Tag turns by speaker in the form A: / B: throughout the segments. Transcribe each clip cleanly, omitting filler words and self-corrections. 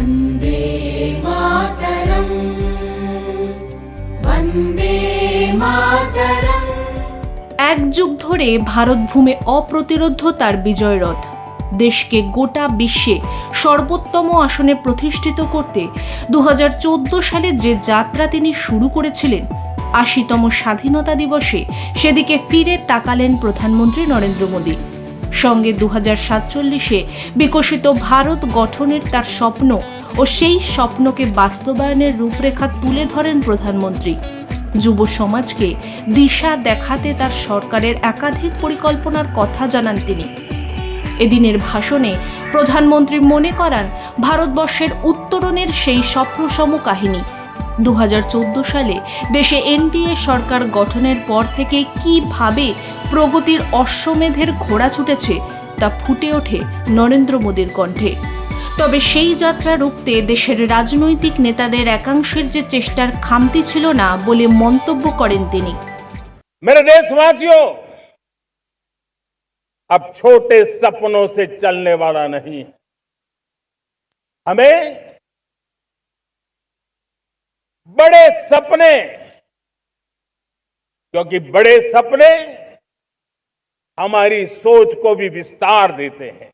A: वन्दे मातरम् वन्दे मातरम्।
B: এক যুগ ধরে ভারত ভূমে অপ্রতিরোধ্যতার বিজয়রথ। দেশকে গোটা বিশ্বে সর্বোত্তম আসনে প্রতিষ্ঠিত করতে 2014 সালে যে যাত্রা তিনি শুরু করেছিলেন, 80তম স্বাধীনতা দিবসে সেদিকে ফিরে তাকালেন প্রধানমন্ত্রী নরেন্দ্র মোদী। সঙ্গে 2047-এ বিকশিত ভারত গঠনের তার স্বপ্ন ও সেই স্বপ্নকে বাস্তবায়নের রূপরেখা তুলে ধরেন প্রধানমন্ত্রী। যুব সমাজকে দিশা দেখাতে তার সরকারের একাধিক পরিকল্পনার কথা জানান তিনি। এদিনের ভাষণে প্রধানমন্ত্রী মনে করান ভারতবর্ষের উত্তরণের সেই স্বপ্নসম কাহিনী। 2014 সালে দেশে এনডিএ সরকার গঠনের পর থেকে কিভাবে প্রগতির অশ্বমেধের ঘোড়া ছুটেছে তা ফুটে ওঠে নরেন্দ্র মোদীর কণ্ঠে। তবে সেই যাত্রা রুখতে দেশের রাজনৈতিক নেতাদের একাংশের যে চেষ্টার খামতি ছিল না বলে মন্তব্য করেন তিনি।
C: मेरे देशवासियों, अब छोटे सपनों से चलने वाला नहीं है। हमें बड़े सपने, क्योंकि बड़े सपने हमारी सोच को भी विस्तार देते हैं,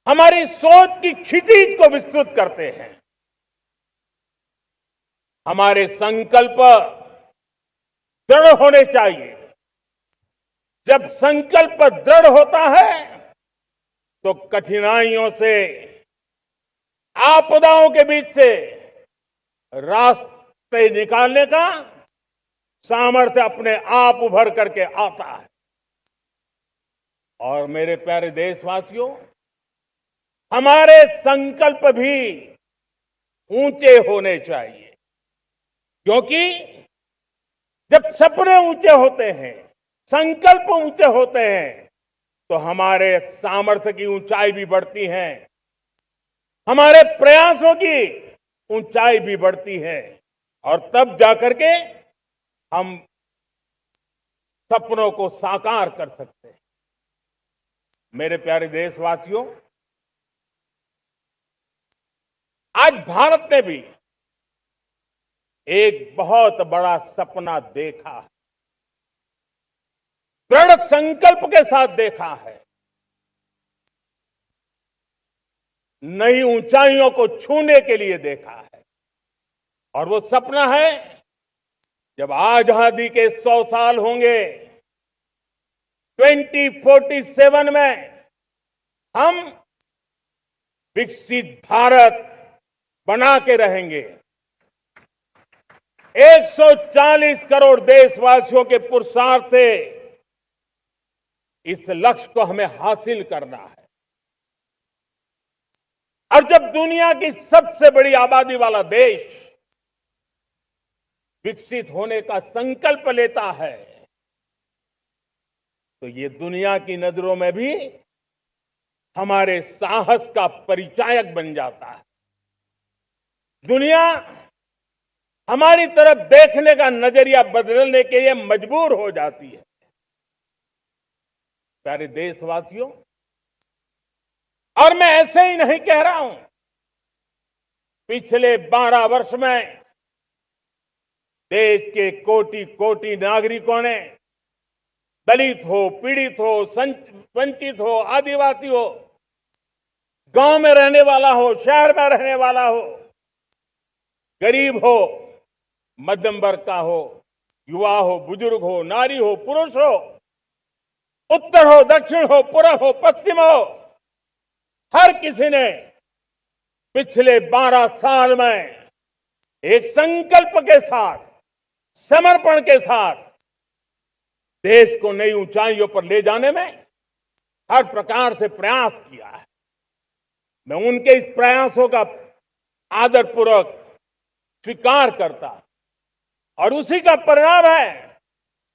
C: हमारी सोच की क्षितिज को विस्तृत करते हैं। हमारे संकल्प दृढ़ होने चाहिए। जब संकल्प दृढ़ होता है तो कठिनाइयों से, आपदाओं के बीच से रास्ते निकालने का सामर्थ्य अपने आप उभर करके आता है। और मेरे प्यारे देशवासियों, हमारे संकल्प भी ऊंचे होने चाहिए, क्योंकि जब सपने ऊंचे होते हैं, संकल्प ऊंचे होते हैं, तो हमारे सामर्थ्य की ऊंचाई भी बढ़ती है, हमारे प्रयासों की ऊंचाई भी बढ़ती है, और तब जाकर के हम सपनों को साकार कर सकते हैं। मेरे प्यारे देशवासियों, आज भारत ने भी एक बहुत बड़ा सपना देखा है, दृढ़ संकल्प के साथ देखा है। नई ऊंचाइयों को छूने के लिए देखा है, और वो सपना है जब आजादी के 100 साल होंगे, 2047 में हम विकसित भारत बना के रहेंगे। 140 करोड़ देशवासियों के पुरुषार्थ से इस लक्ष्य को हमें हासिल करना है। और जब दुनिया की सबसे बड़ी आबादी वाला देश विकसित होने का संकल्प लेता है, तो ये दुनिया की नजरों में भी हमारे साहस का परिचायक बन जाता है। दुनिया हमारी तरफ देखने का नजरिया बदलने के लिए मजबूर हो जाती है। प्यारे देशवासियों, और मैं ऐसे ही नहीं कह रहा हूं, पिछले 12 वर्ष में देश के कोटि कोटि नागरिकों ने, दलित हो, पीड़ित हो, वंचित हो, आदिवासी हो, गांव में रहने वाला हो, शहर में रहने वाला हो, गरीब हो, मध्यम वर्ग का हो, युवा हो, बुजुर्ग हो, नारी हो, पुरुष हो, उत्तर हो, दक्षिण हो, पूर्व हो, पश्चिम हो, हर किसी ने पिछले 12 साल में एक संकल्प के साथ, समर्पण के साथ देश को नई ऊंचाइयों पर ले जाने में हर प्रकार से प्रयास किया है। मैं उनके इस प्रयासों का आदरपूर्वक स्वीकार करता, और उसी का परिणाम है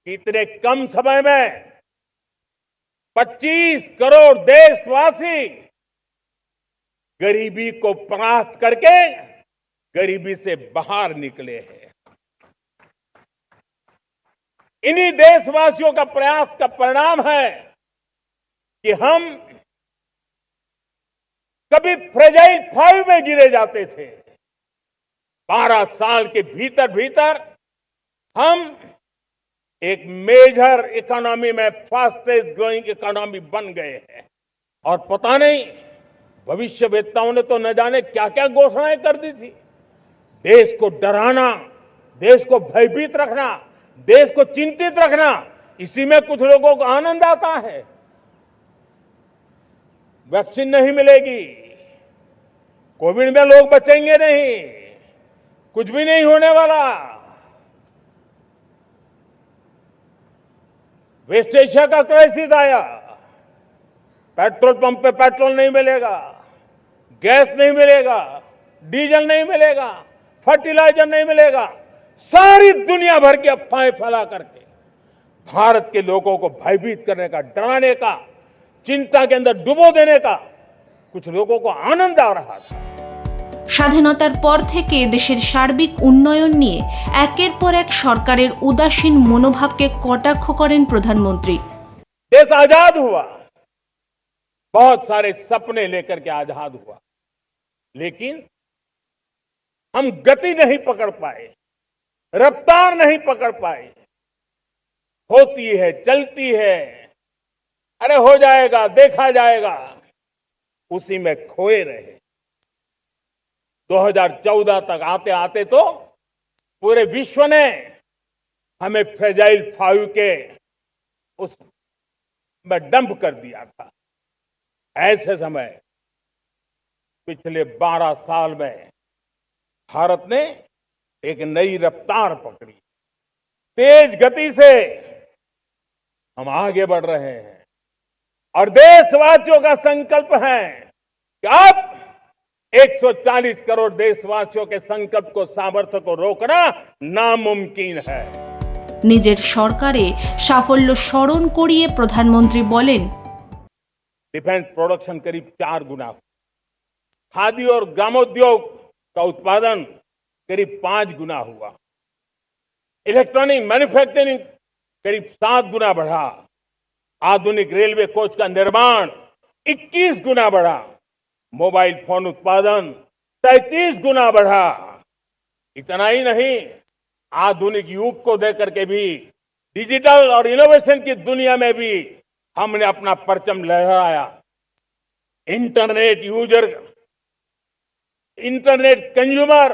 C: कि इतने कम समय में 25 करोड़ देशवासी गरीबी को परास्त करके गरीबी से बाहर निकले हैं। इन्हीं देशवासियों का प्रयास का परिणाम है कि हम कभी फ्रेजाइल 5 में गिरे जाते थे। 12 साल के भीतर भीतर हम एक मेजर इकोनॉमी में फास्टेस्ट ग्रोइंग इकोनॉमी बन गए हैं। और पता नहीं भविष्यवेत्ताओं ने तो न जाने क्या क्या घोषणाएं कर दी थी। देश को डराना, देश को भयभीत रखना, देश को चिंतित रखना, इसी में कुछ लोगों को आनंद आता है। वैक्सीन नहीं मिलेगी, कोविड में लोग बचेंगे नहीं, कुछ भी नहीं होने वाला। वेस्ट एशिया का क्राइसिस आया, पेट्रोल पंप पे पेट्रोल नहीं मिलेगा, गैस नहीं मिलेगा, डीजल नहीं मिलेगा, फर्टिलाइजर नहीं मिलेगा। सारी दुनिया भर की अफवाहें फैला करके भारत के लोगों को भयभीत करने का, डराने का, चिंता के अंदर डुबो देने का कुछ लोगों को आनंद आ रहा था।
B: স্বাধীনতার পর থেকে দেশের সার্বিক উন্নয়ন নিয়ে একের পর এক সরকারের উদাসীন মনোভাবকে কটাক্ষ করেন প্রধানমন্ত্রী।
C: देश आजाद हुआ, बहुत सारे सपने लेकर के आजाद हुआ, लेकिन हम गति नहीं पकड़ पाए, रफ्तार नहीं पकड़ पाए। होती है, चलती है, अरे हो जाएगा, देखा जाएगा, उसी में खोए रहे। 2014 तक आते आते तो पूरे विश्व ने हमें फ्रेजाइल 5 के उस में डंप कर दिया था। ऐसे समय पिछले 12 साल में भारत ने एक नई रफ्तार पकड़ी, तेज गति से हम आगे बढ़ रहे हैं। और देशवासियों का संकल्प है कि अब 140 करोड़ देशवासियों के संकल्प को, सामर्थ्य को रोकना नामुमकिन है।
B: নিজের সরকারে সাফল্য স্মরণ করিয়ে প্রধানমন্ত্রী বলেন,
C: डिफेंस प्रोडक्शन करीब 4 गुना, खादी और ग्रामोद्योग का उत्पादन करीब 5 गुना हुआ, इलेक्ट्रॉनिक मैन्युफैक्चरिंग करीब 7 गुना बढ़ा, आधुनिक रेलवे कोच का निर्माण 21 गुना बढ़ा, मोबाइल फोन उत्पादन 33 गुना बढ़ा। इतना ही नहीं, आधुनिक युग को देकर के भी डिजिटल और इनोवेशन की दुनिया में भी हमने अपना परचम लहराया। इंटरनेट यूजर, इंटरनेट कंज्यूमर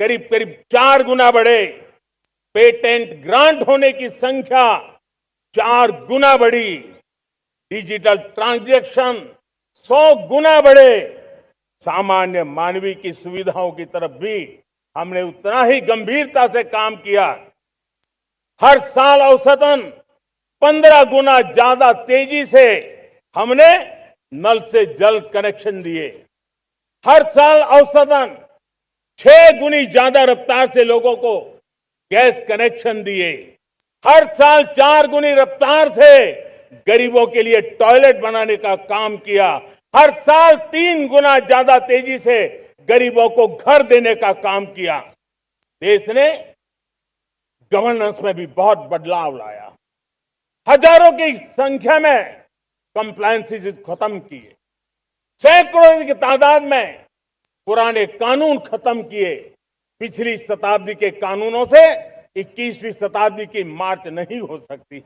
C: करीब करीब 4 गुना बढ़े, पेटेंट ग्रांट होने की संख्या 4 गुना बढ़ी, डिजिटल ट्रांजैक्शन 100 गुना बढ़े। सामान्य मानवीय की सुविधाओं की तरफ भी हमने उतना ही गंभीरता से काम किया। हर साल औसतन 15 गुना ज्यादा तेजी से हमने नल से जल कनेक्शन दिए। हर साल औसतन 6 गुनी ज्यादा रफ्तार से लोगों को गैस कनेक्शन दिए। हर साल 4 गुनी रफ्तार से गरीबों के लिए टॉयलेट बनाने का काम किया। हर साल 3 गुना ज्यादा तेजी से गरीबों को घर देने का काम किया। देश ने गवर्नेंस में भी बहुत बदलाव लाया, हजारों की संख्या में कंप्लायंसेस खत्म किए, सैकड़ों की तादाद में पुराने कानून खत्म किए। पिछली शताब्दी के कानूनों से 21वीं शताब्दी की मार्च नहीं हो सकती।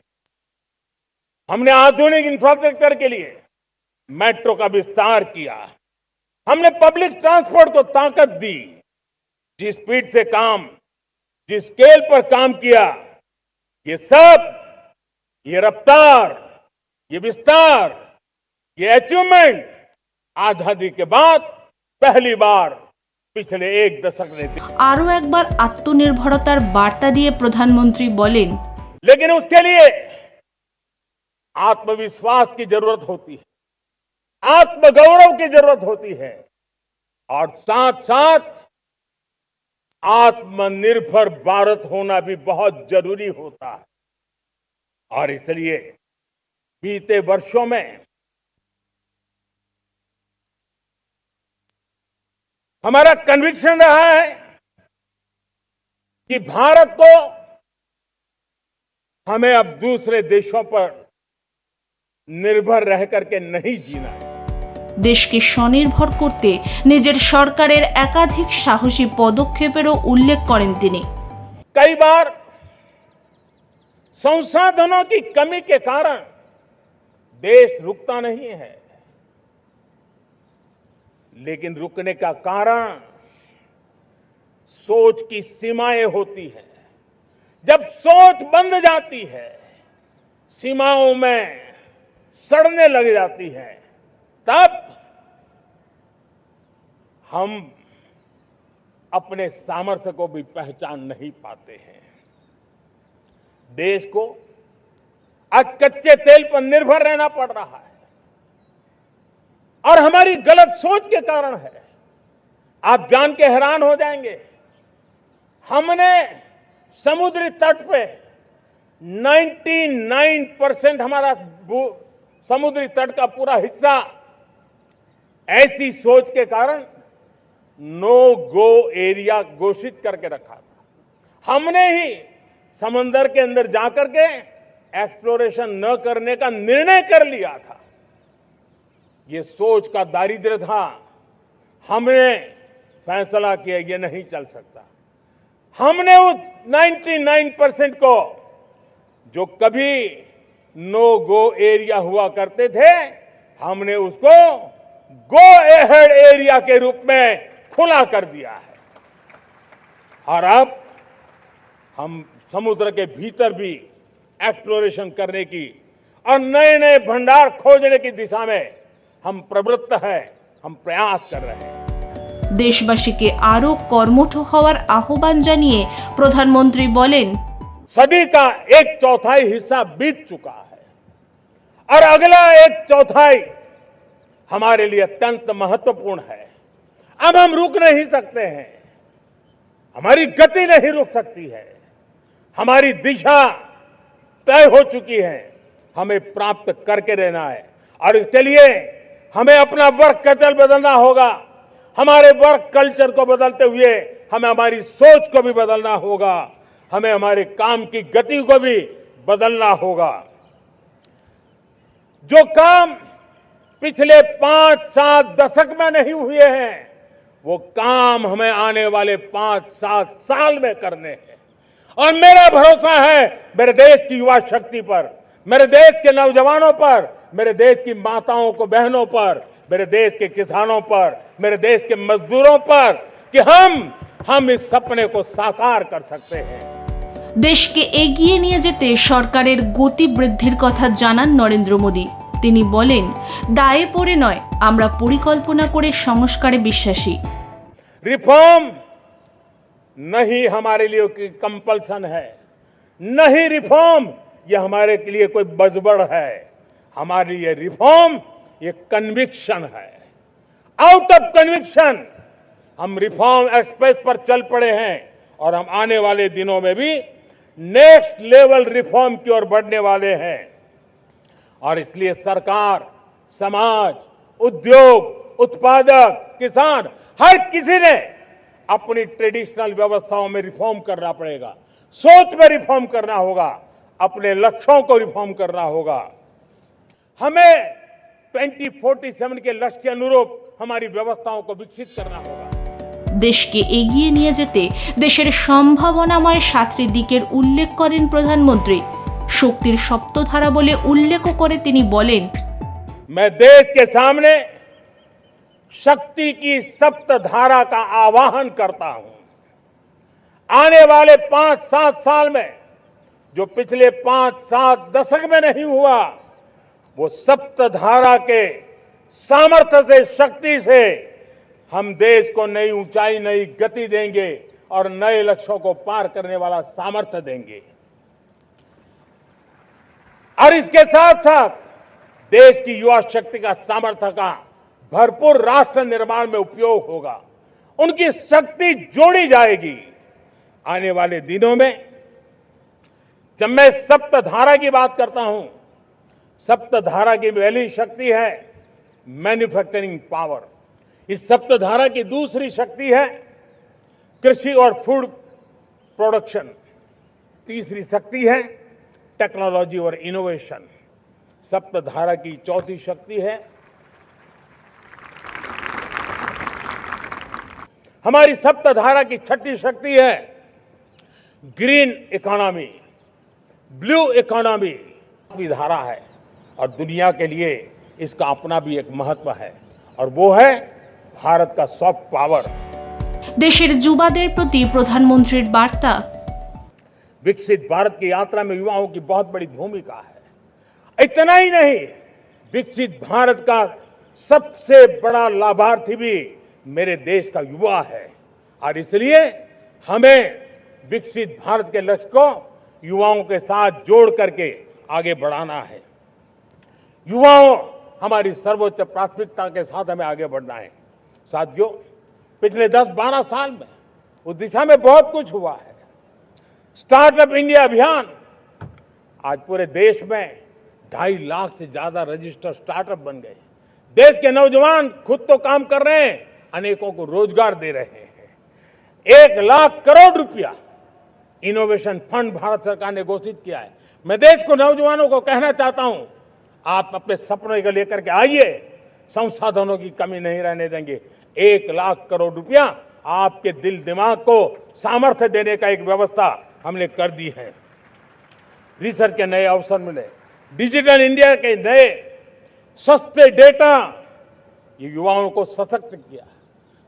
C: हमने आधुनिक इंफ्रास्ट्रक्चर के लिए मेट्रो का विस्तार किया। हमने पब्लिक ट्रांसपोर्ट को ताकत दी। जिस स्पीड से काम, जिस स्केल पर काम किया, ये सब, ये रफ्तार, ये विस्तार, ये अचीवमेंट आजादी के बाद पहली बार पिछले 1 दशक में।
B: আরও একবার আত্মনির্ভরতার বার্তা দিয়ে প্রধানমন্ত্রী বলেন,
C: लेकिन उसके लिए आत्मविश्वास की जरूरत होती है, आत्मगौरव की जरूरत होती है, और साथ साथ आत्मनिर्भर भारत होना भी बहुत जरूरी होता है। और इसलिए बीते वर्षों में हमारा कन्विक्शन रहा है कि भारत को हमें अब दूसरे देशों पर निर्भर रह करके नहीं जीना है।
B: দেশকে স্বনির্ভর করতে নিজের সরকারের একাধিক সাহসী পদক্ষেপেরও উল্লেখ করেন তিনি।
C: कई बार संसाधनों की कमी के कारण देश रुकता नहीं है, लेकिन रुकने का कारण सोच की सीमाएं होती हैं। जब सोच बंद जाती है, सीमाओं में सड़ने लग जाती है, तब हम अपने सामर्थ्य को भी पहचान नहीं पाते हैं। देश को आज कच्चे तेल पर निर्भर रहना पड़ रहा है और हमारी गलत सोच के कारण है। आप जान के हैरान हो जाएंगे, हमने समुद्री तट पे 99% हमारा समुद्री तट का पूरा हिस्सा ऐसी सोच के कारण नो गो एरिया घोषित करके रखा था। हमने ही समंदर के अंदर जाकर के एक्सप्लोरेशन न करने का निर्णय कर लिया था। ये सोच का दारिद्र्य था। हमने फैसला किया ये नहीं चल सकता। हमने उस 99% को, जो कभी नो गो एरिया हुआ करते थे, हमने उसको गो एहेड एरिया के रूप में खुला कर दिया है। और अब हम समुद्र के भीतर भी एक्सप्लोरेशन करने की और नए नए भंडार खोजने की दिशा में हम प्रवृत्त हैं, हम प्रयास कर रहे हैं।
B: দেশবাসীকে আরও কর্মঠ হওয়ার আহ্বান জানিয়ে প্রধানমন্ত্রী বলেন,
C: सदी का 1/4 हिस्सा बीत चुका है और अगला 1/4 हमारे लिए अत्यंत महत्वपूर्ण है। अब हम रुक नहीं सकते हैं, हमारी गति नहीं रुक सकती है, हमारी दिशा तय हो चुकी है, हमें प्राप्त करके रहना है। और इसके लिए हमें अपना वर्क कल्चर बदलना होगा। हमारे वर्क कल्चर को बदलते हुए हमें हमारी सोच को भी बदलना होगा, हमें हमारे काम की गति को भी बदलना होगा। जो काम पिछले 5-7 दशक में नहीं हुए हैं, वो काम हमें आने वाले 5-7 साल में करने हैं। और मेरा भरोसा है मेरे देश की युवा शक्ति पर, मेरे देश के नौजवानों पर, मेरे देश की माताओं को बहनों पर, मेरे देश के किसानों पर, मेरे देश के मजदूरों पर, कि हम इस सपने को साकार कर सकते हैं।
B: দেশকে এগিয়ে নিয়ে যেতে সরকারের গতি বৃদ্ধির কথা জানান নরেন্দ্র মোদী। তিনি বলেন, দায়ে পড়ে নয়, আমরা পরিকল্পনা করে সংস্কারে বিশ্বাসী।
C: रिफॉर्म नहीं हमारे लिए कोई कंपल्सन है, नहीं रिफॉर्म ये हमारे के लिए कोई बजबड़ है। हमारे लिए रिफॉर्म ये कन्विक्शन है। आउट ऑफ कन्विक्शन हम रिफॉर्म एक्सप्रेस पर चल पड़े हैं और हम आने वाले दिनों में भी नेक्स्ट लेवल रिफॉर्म की ओर बढ़ने वाले हैं। और इसलिए सरकार, समाज, उद्योग, उत्पादक, किसान, हर किसी ने अपनी ट्रेडिशनल व्यवस्थाओं में रिफॉर्म करना पड़ेगा, सोच में रिफॉर्म करना होगा, अपने लक्ष्यों को रिफॉर्म करना होगा। हमें 2047 के लक्ष्य के अनुरूप हमारी व्यवस्थाओं को विकसित करना होगा।
B: দেশকে এগিয়ে নিয়ে যেতে দেশের সম্ভাবনাময় 7টি দিকের উল্লেখ করেন প্রধানমন্ত্রী। শক্তির সপ্তধারা বলে উল্লেখও করে তিনি বলেন,
C: मैं देश के सामने शक्ति की सप्तधारा का आह्वान करता हूं। आने वाले 5-7 साल में जो पिछले 5-7 दशक में नहीं हुआ, वो सप्तधारा के सामर्थ्य से, शक्ति से हम देश को नई ऊंचाई, नई गति देंगे और नए लक्ष्यों को पार करने वाला सामर्थ्य देंगे। और इसके साथ साथ देश की युवा शक्ति का सामर्थ्य का भरपूर राष्ट्र निर्माण में उपयोग होगा, उनकी शक्ति जोड़ी जाएगी। आने वाले दिनों में जब मैं सप्तधारा की बात करता हूं, सप्तधारा की पहली शक्ति है मैन्युफैक्चरिंग पावर। इस सप्तधारा की दूसरी शक्ति है कृषि और फूड प्रोडक्शन। तीसरी शक्ति है टेक्नोलॉजी और इनोवेशन। सप्तधारा की चौथी शक्ति है हमारी सप्तधारा की छठी शक्ति है ग्रीन इकोनॉमी, ब्लू इकोनॉमी की धारा है और दुनिया के लिए इसका अपना भी एक महत्व है और वो है भारत का सॉफ्ट पावर।
B: দেশের যুবাদের প্রতি প্রধানমন্ত্রীর বার্তা,
C: विकसित भारत की यात्रा में युवाओं की बहुत बड़ी भूमिका है। इतना ही नहीं, विकसित भारत का सबसे बड़ा लाभार्थी भी मेरे देश का युवा है और इसलिए हमें विकसित भारत के लक्ष्य को युवाओं के साथ जोड़ करके आगे बढ़ाना है। युवाओं हमारी सर्वोच्च प्राथमिकता के साथ हमें आगे बढ़ना है। साथियों, पिछले 10-12 साल में उस दिशा में बहुत कुछ हुआ है। स्टार्टअप इंडिया अभियान, आज पूरे देश में 2.5 लाख से ज्यादा रजिस्टर्ड स्टार्टअप बन गए। देश के नौजवान खुद तो काम कर रहे हैं, अनेकों को रोजगार दे रहे हैं। 1 लाख करोड़ रुपया इनोवेशन फंड भारत सरकार ने घोषित किया है। मैं देश को, नौजवानों को कहना चाहता हूं, आप अपने सपनों को लेकर के आइए, संसाधनों की कमी नहीं रहने देंगे। 1 लाख करोड़ रुपया आपके दिल दिमाग को सामर्थ्य देने का एक व्यवस्था हमने कर दी है। रिसर्च के नए अवसर मिले, डिजिटल इंडिया के नए सस्ते डेटा, ये युवाओं को सशक्त किया।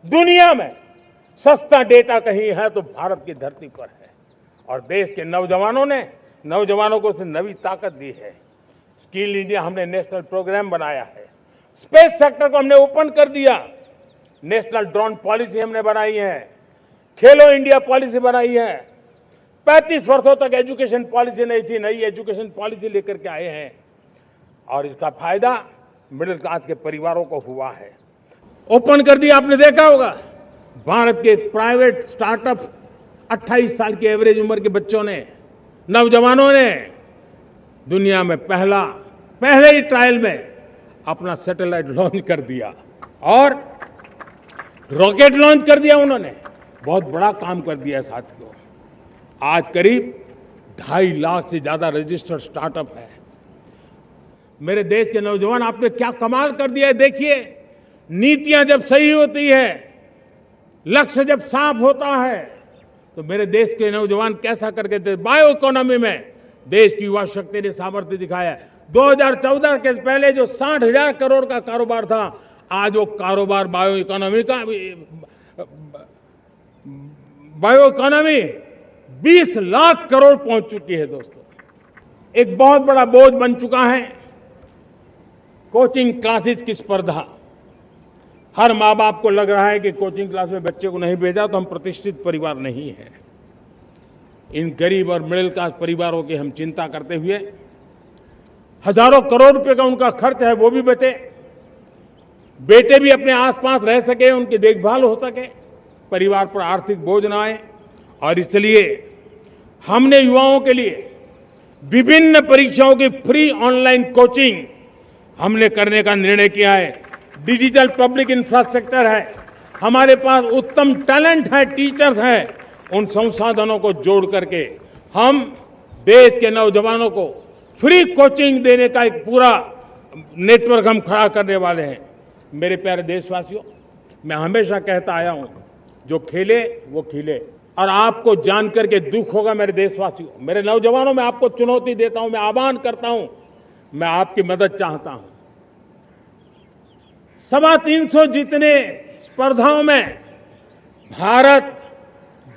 C: दुनिया में सस्ता डेटा कहीं है तो भारत की धरती पर है और देश के नौजवानों को उसने नई ताकत दी है। स्किल इंडिया हमने नेशनल प्रोग्राम बनाया है। स्पेस सेक्टर को हमने ओपन कर दिया। नेशनल ड्रोन पॉलिसी हमने बनाई है। खेलो इंडिया पॉलिसी बनाई है। 35 वर्षों तक एजुकेशन पॉलिसी नहीं थी, नई एजुकेशन पॉलिसी लेकर के आए हैं और इसका फायदा मिडिल क्लास के परिवारों को हुआ है। ओपन कर दिया, आपने देखा होगा भारत के प्राइवेट स्टार्टअप 28 साल की एवरेज उम्र के बच्चों ने, नौजवानों ने दुनिया में पहले ही ट्रायल में अपना सैटेलाइट लॉन्च कर दिया और रॉकेट लॉन्च कर दिया। उन्होंने बहुत बड़ा काम कर दिया है साथियों। आज करीब 2.5 लाख से ज्यादा रजिस्टर्ड स्टार्टअप है। मेरे देश के नौजवान, आपने क्या कमाल कर दिया है। देखिए, नीतियां जब सही होती है, लक्ष्य जब साफ होता है, तो मेरे देश के नौजवान कैसा करके थे। बायो इकोनॉमी में देश की युवा शक्ति ने सामर्थ्य दिखाया। 2014 के पहले जो 60,000 करोड़ का कारोबार था, आज वो कारोबार बायो इकोनॉमी 20 लाख करोड़ पहुंच चुकी है। दोस्तों, एक बहुत बड़ा बोझ बन चुका है कोचिंग क्लासेस की स्पर्धा। हर माँ बाप को लग रहा है कि कोचिंग क्लास में बच्चे को नहीं भेजा तो हम प्रतिष्ठित परिवार नहीं है। इन गरीब और मिडिल क्लास परिवारों की हम चिंता करते हुए हजारों करोड़ रुपए का उनका खर्च है वो भी बचे, बेटे भी अपने आसपास रह सके, उनकी देखभाल हो सके, परिवार पर आर्थिक बोझ ना आए। और इसलिए हमने युवाओं के लिए विभिन्न परीक्षाओं की फ्री ऑनलाइन कोचिंग हमने करने का निर्णय किया है। डिजिटल पब्लिक इंफ्रास्ट्रक्चर है, हमारे पास उत्तम टैलेंट है, टीचर्स हैं, उन संसाधनों को जोड़ करके हम देश के नौजवानों को फ्री कोचिंग देने का एक पूरा नेटवर्क हम खड़ा करने वाले हैं। मेरे प्यारे देशवासियों, मैं हमेशा कहता आया हूं, जो खेले वो खिले। और आपको जानकर के दुख होगा मेरे देशवासियों, मेरे नौजवानों, मैं आपको चुनौती देता हूं, मैं आह्वान करता हूं, मैं आपकी मदद चाहता हूं। 325 जितने स्पर्धाओं में भारत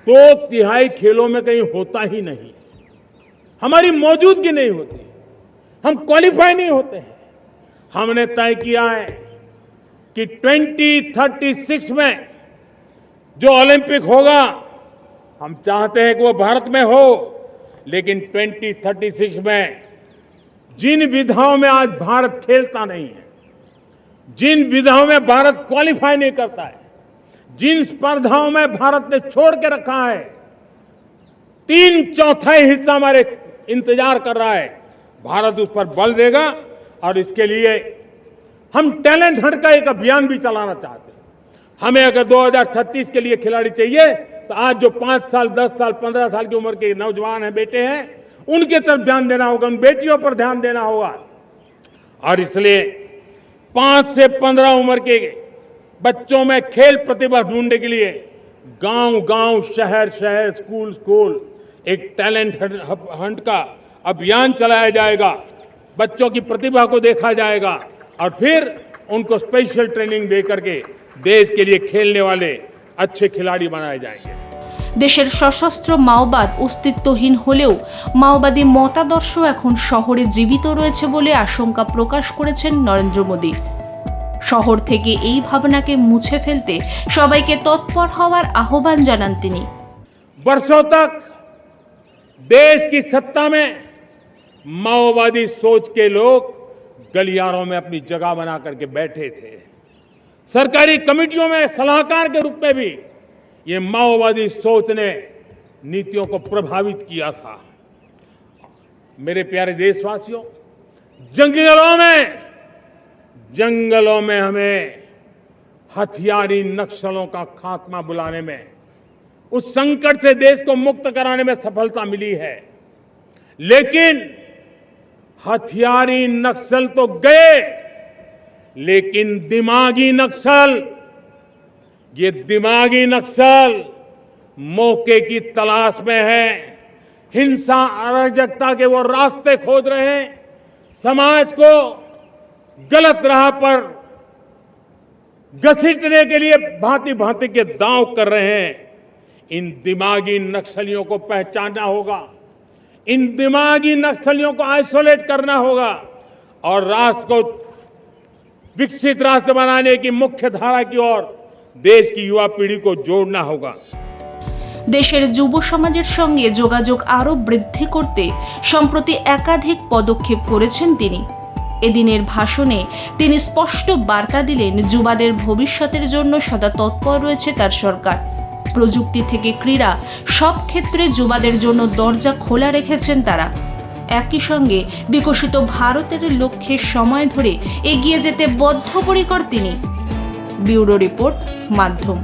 C: 2/3 खेलों में कहीं होता ही नहीं, हमारी मौजूदगी नहीं होती, हम क्वालिफाई नहीं होते हैं। हमने तय किया है कि 2036 में जो ओलंपिक होगा, हम चाहते हैं कि वो भारत में हो, लेकिन 2036 में जिन विधाओं में आज भारत खेलता नहीं है, जिन विधाओं में भारत क्वालिफाई नहीं करता है, जिन स्पर्धाओं में भारत ने छोड़ के रखा है, 3/4 हिस्सा हमारे इंतजार कर रहा है। भारत उस पर बल देगा और इसके लिए हम टैलेंट हंट का एक अभियान भी चलाना चाहते हैं। हमें अगर 2036 के लिए खिलाड़ी चाहिए तो आज जो 5 साल, 10 साल, 15 साल की उम्र के नौजवान हैं, बेटे हैं, उनके तरफ ध्यान देना होगा, उन बेटियों पर ध्यान देना होगा। और इसलिए 5 से 15 उम्र के बच्चों में खेल प्रतिभा ढूंढने के लिए गांव-गांव, शहर-शहर, स्कूल-स्कूल एक टैलेंट हंट का अभियान चलाया जाएगा। बच्चों की प्रतिभा को देखा जाएगा और फिर उनको स्पेशल ट्रेनिंग दे करके देश के लिए खेलने वाले अच्छे खिलाड़ी बनाए जाएंगे।
B: দেশের সশস্ত্র মাওবাদ অস্তিত্বহীন হলেও মাওবাদী মতাদর্শ এখন শহরে জীবিত রয়েছে বলে আশঙ্কা প্রকাশ করেছেন নরেন্দ্র মোদী। শহর থেকে এই ভাবনাকে মুছে ফেলতে সবাইকে তৎপর হওয়ার আহ্বান জানান তিনি।
C: वर्षों तक देश की सत्ता में माओवादी सोच के लोग गलियारों में अपनी जगह बना करके बैठे थे। सरकारी कमेटियों में सलाहकार के रूप में भी ये माओवादी सोच ने नीतियों को प्रभावित किया था। मेरे प्यारे देशवासियों, जंगलों में हमें हथियारी नक्सलों का खात्मा बुलाने में, उस संकट से देश को मुक्त कराने में सफलता मिली है। लेकिन हथियारी नक्सल तो गए, लेकिन दिमागी नक्सल, ये दिमागी नक्सल मौके की तलाश में है। हिंसा, अराजकता के वो रास्ते खोज रहे हैं, समाज को गलत राह पर घसीटने के लिए भांति भांति के दांव कर रहे हैं। इन दिमागी नक्सलियों को पहचानना होगा, इन दिमागी नक्सलियों को आइसोलेट करना होगा और राष्ट्र को विकसित राष्ट्र बनाने की मुख्य धारा की ओर देश की युवा पीढ़ी को जोड़ना होगा।
B: দেশের যুব সমাজের সঙ্গে যোগাযোগ আরও বৃদ্ধি করতে সম্প্রতি একাধিক পদক্ষেপ করেছেন তিনি। এদিনের ভাষণে তিনি স্পষ্ট বার্তা দিলেন, যুবাদের ভবিষ্যতের জন্য সদা তৎপর রয়েছে তার সরকার। প্রযুক্তি থেকে ক্রীড়া, সব ক্ষেত্রে যুবাদের জন্য দরজা খোলা রেখেছেন তারা। একই সঙ্গে বিকশিত ভারতের লক্ষ্যে সময় ধরে এগিয়ে যেতে বদ্ধপরিকর তিনি। ব্যুরো রিপোর্ট, মাধ্যম।